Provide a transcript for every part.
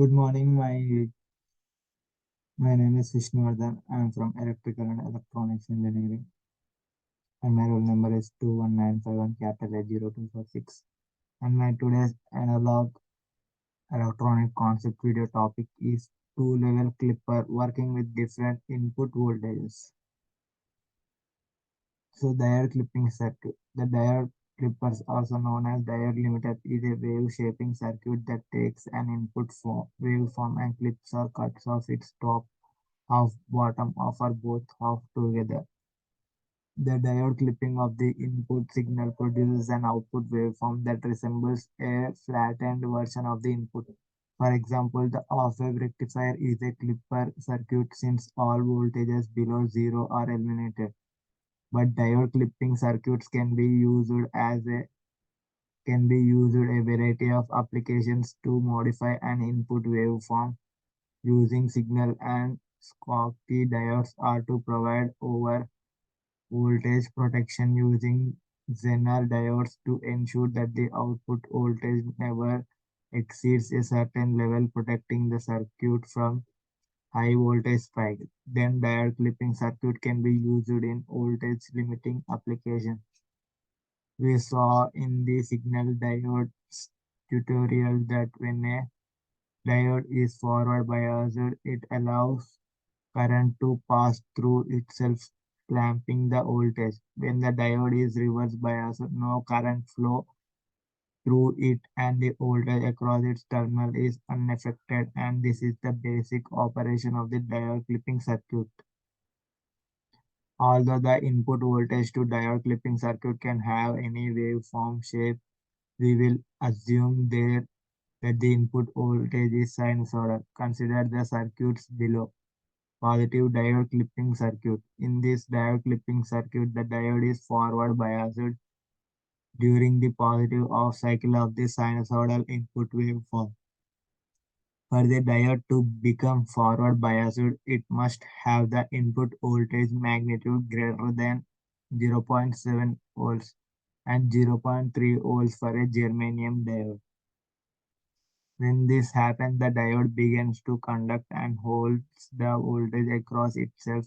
Good morning. My name is Vishnuvardhan. I am from Electrical and Electronics Engineering, and my roll number is 21951 capital A0246. And my today's analog electronic concept video topic is two-level clipper working with different input voltages. So diode clipping circuit. The diode clippers, also known as diode limiter, is a wave shaping circuit that takes an input waveform and clips or cuts off its top half, bottom half, or both half together. The diode clipping of the input signal produces an output waveform that resembles a flattened version of the input. For example, the off-wave rectifier is a clipper circuit since all voltages below zero are eliminated. But diode clipping circuits can be used a variety of applications to modify an input waveform using signal and Schottky diodes are to provide over voltage protection using Zener diodes to ensure that the output voltage never exceeds a certain level, protecting the circuit from high voltage spike. Then diode clipping circuit can be used in voltage limiting applications. We saw in the signal diodes tutorial that when a diode is forward biased, it allows current to pass through itself, clamping the voltage. When the diode is reverse biased, no current flow through it and the voltage across its terminal is unaffected, and this is the basic operation of the diode clipping circuit. Although the input voltage to diode clipping circuit can have any waveform shape, we will assume there that the input voltage is sinusoidal. Consider the circuits below. Positive diode clipping circuit. In this diode clipping circuit, the diode is forward biased during the positive off cycle of the sinusoidal input waveform. For the diode to become forward biased, it must have the input voltage magnitude greater than 0.7 volts and zero point 0.3 volts for a germanium diode. When this happens, the diode begins to conduct and holds the voltage across itself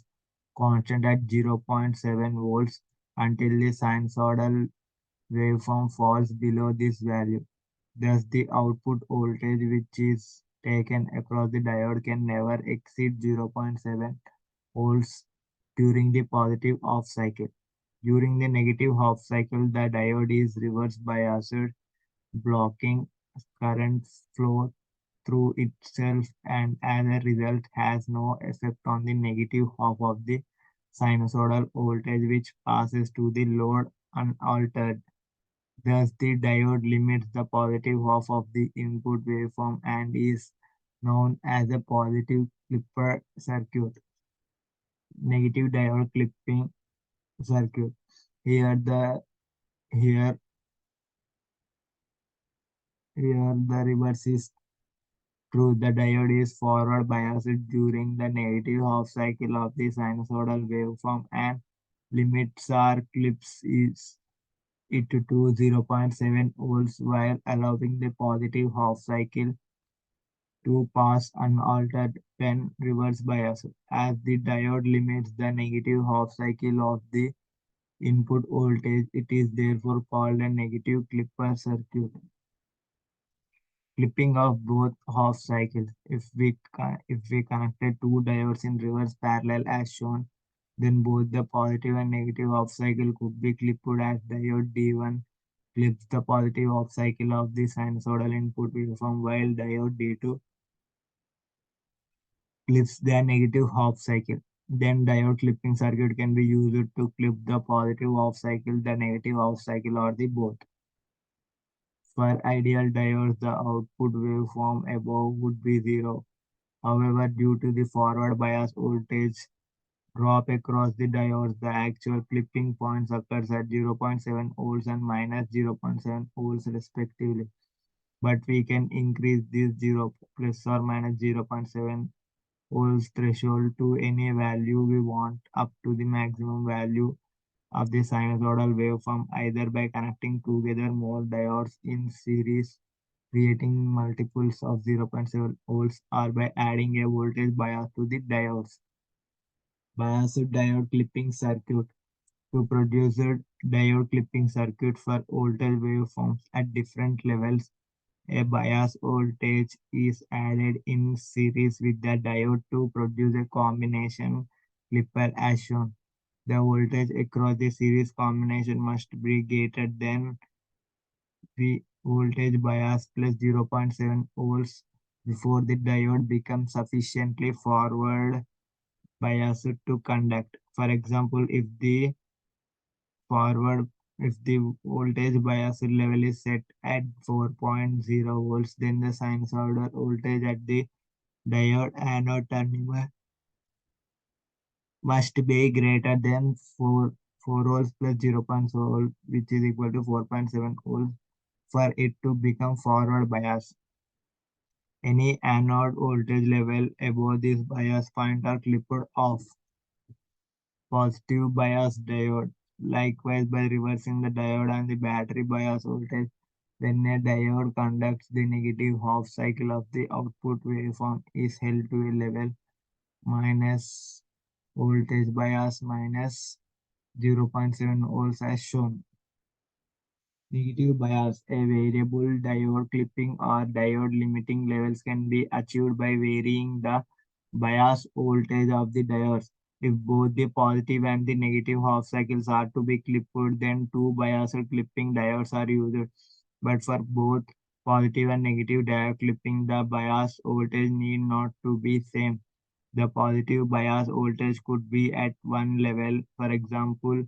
constant at 0.7 volts until the sinusoidal waveform falls below this value. Thus, the output voltage which is taken across the diode can never exceed 0.7 volts during the positive half cycle. During the negative half cycle, the diode is reverse biased, blocking current flow through itself and as a result has no effect on the negative half of the sinusoidal voltage which passes to the load unaltered. Thus, the diode limits the positive half of the input waveform and is known as a positive clipper circuit. Negative diode clipping circuit. Here the here here the reverse is true. The diode is forward biased during the negative half cycle of the sinusoidal waveform and limits our clips is it to 0.7 volts while allowing the positive half cycle to pass unaltered when reverse biased. As the diode limits the negative half cycle of the input voltage, it is therefore called a negative clipper circuit. Clipping of both half cycles. If we connected two diodes in reverse parallel as shown, then both the positive and negative half cycle could be clipped as diode D1 clips the positive half cycle of the sinusoidal input waveform while diode D2 clips the negative half cycle. Then diode clipping circuit can be used to clip the positive half cycle, the negative half cycle, or the both. For ideal diodes, the output waveform above would be zero. However, due to the forward bias voltage drop across the diodes, the actual clipping points occurs at 0.7 volts and minus 0.7 volts respectively. But we can increase this 0 plus or minus 0.7 volts threshold to any value we want up to the maximum value of the sinusoidal waveform either by connecting together more diodes in series creating multiples of 0.7 volts, or by adding a voltage bias to the diodes. Biased diode clipping circuit. To produce a diode clipping circuit for voltage waveforms at different levels, a bias voltage is added in series with the diode to produce a combination clipper as shown. The voltage across the series combination must be greater than the voltage bias plus 0.7 volts before the diode becomes sufficiently forward biased to conduct. For example, forward if the voltage bias level is set at 4.0 volts, then the sinusoidal voltage at the diode anode terminal must be greater than 4 volts plus 0.0 volt, which is equal to 4.7 volts for it to become forward bias. Any anode voltage level above this bias point are clipped off. Positive bias diode. Likewise, by reversing the diode and the battery bias voltage, when a diode conducts, the negative half cycle of the output waveform is held to a level minus voltage bias minus 0.7 volts as shown. Negative bias, a variable diode clipping or diode limiting levels can be achieved by varying the bias voltage of the diodes. If both the positive and the negative half cycles are to be clipped, then two biased clipping diodes are used. But for both positive and negative diode clipping, the bias voltage need not to be same. The positive bias voltage could be at one level, for example,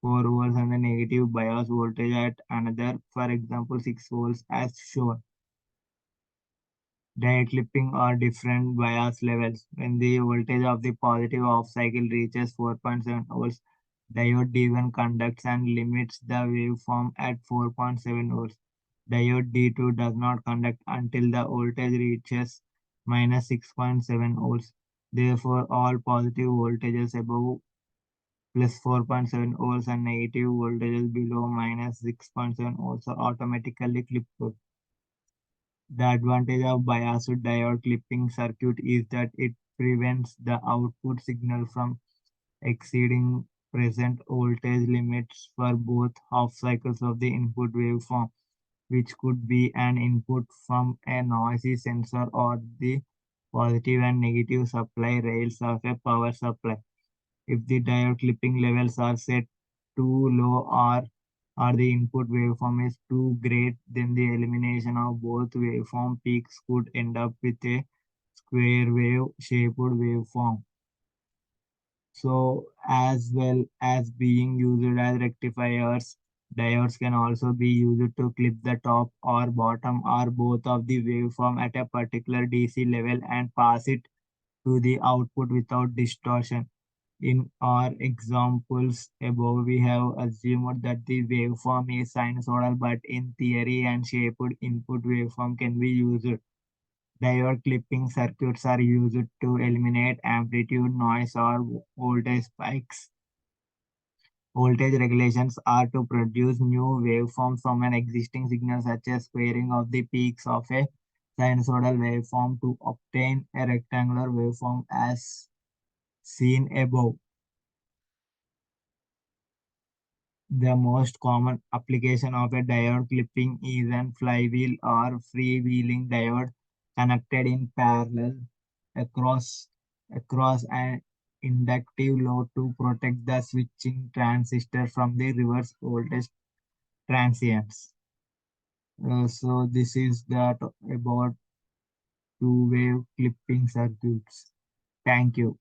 4 volts, and the negative bias voltage at another, for example, 6 volts as shown. Diode clipping or different bias levels. When the voltage of the positive off cycle reaches 4.7 volts, diode D1 conducts and limits the waveform at 4.7 volts. Diode D2 does not conduct until the voltage reaches minus 6.7 volts. Therefore, all positive voltages above plus 4.7 volts and negative voltages below minus 6.7 volts are automatically clipped. The advantage of biased diode clipping circuit is that it prevents the output signal from exceeding present voltage limits for both half cycles of the input waveform, which could be an input from a noisy sensor or the positive and negative supply rails of a power supply. If the diode clipping levels are set too low or the input waveform is too great, then the elimination of both waveform peaks could end up with a square wave shaped waveform. So, as well as being used as rectifiers, diodes can also be used to clip the top or bottom or both of the waveform at a particular DC level and pass it to the output without distortion. In our examples above, we have assumed that the waveform is sinusoidal, but in theory and shaped input waveform can be used. Diode clipping circuits are used to eliminate amplitude noise or voltage spikes. Voltage regulations are to produce new waveforms from an existing signal, such as squaring of the peaks of a sinusoidal waveform to obtain a rectangular waveform as seen above. The most common application of a diode clipping is an flywheel or freewheeling diode connected in parallel across across an inductive load to protect the switching transistor from the reverse voltage transients. So this is about two-wave clipping circuits. Thank you.